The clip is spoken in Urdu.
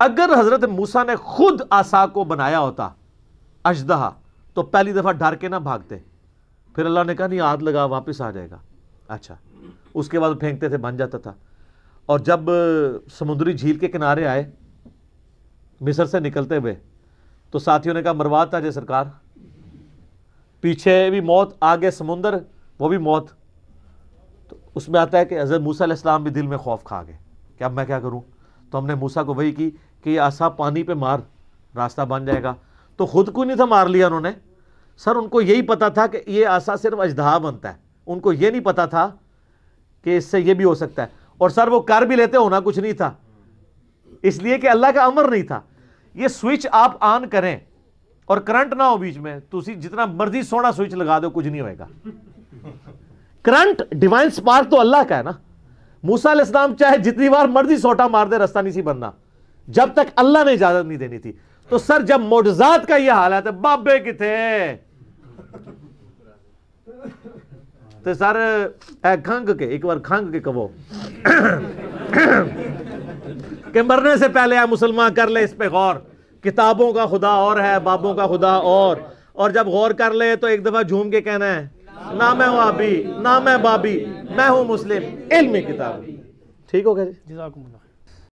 اگر حضرت موسیٰ نے خود عصا کو بنایا ہوتا اژدہا تو پہلی دفعہ ڈر کے نہ بھاگتے، پھر اللہ نے کہا نہیں ہاتھ لگا واپس آ جائے گا، اچھا اس کے بعد پھینکتے تھے بن جاتا تھا۔ اور جب سمندری جھیل کے کنارے آئے مصر سے نکلتے ہوئے تو ساتھیوں نے کہا مروا تاجے سرکار، پیچھے بھی موت آگے سمندر وہ بھی موت۔ تو اس میں آتا ہے کہ حضرت موسیٰ علیہ السلام بھی دل میں خوف کھا گئے کہ اب میں کیا کروں، تو ہم نے موسیٰ کو وحی کی کہ یہ عصا پانی پہ مار راستہ بن جائے گا، تو خود کو نہیں تھا مار لیا انہوں نے، سر ان کو یہی پتا تھا کہ یہ عصا صرف اژدہا بنتا ہے، ان کو یہ نہیں پتا تھا کہ اس سے یہ بھی ہو سکتا ہے، اور سر وہ کر بھی لیتے ہونا کچھ نہیں تھا، اس لیے کہ اللہ کا امر نہیں تھا۔ یہ سوئچ آپ آن کریں اور کرنٹ نہ ہو بیچ میں، تو اسی جتنا مرضی سونا سوئچ لگا دو کچھ نہیں ہوئے گا۔ کرنٹ ڈیوائن سپارک تو اللہ کا ہے نا، موسیٰ علیہ السلام چاہے جتنی بار مرضی سوٹا مار دے رستہ نہیں سی بننا جب تک اللہ نے اجازت نہیں دینی تھی۔ تو سر جب معجزات کا یہ حالت ہے بابے کی تھے تو سر اے کھنگ کے ایک بار کھنگ کے کہو کہ مرنے سے پہلے اے مسلمان کر لے اس پہ غور، کتابوں کا خدا اور ہے بابوں کا خدا اور جب غور کر لے تو ایک دفعہ جھوم کے کہنا ہے نہ میں وہابی نہ میں بابی، میں ہوں مسلم علم کتاب۔ ٹھیک ہو گیا جی، جزاکم اللہ۔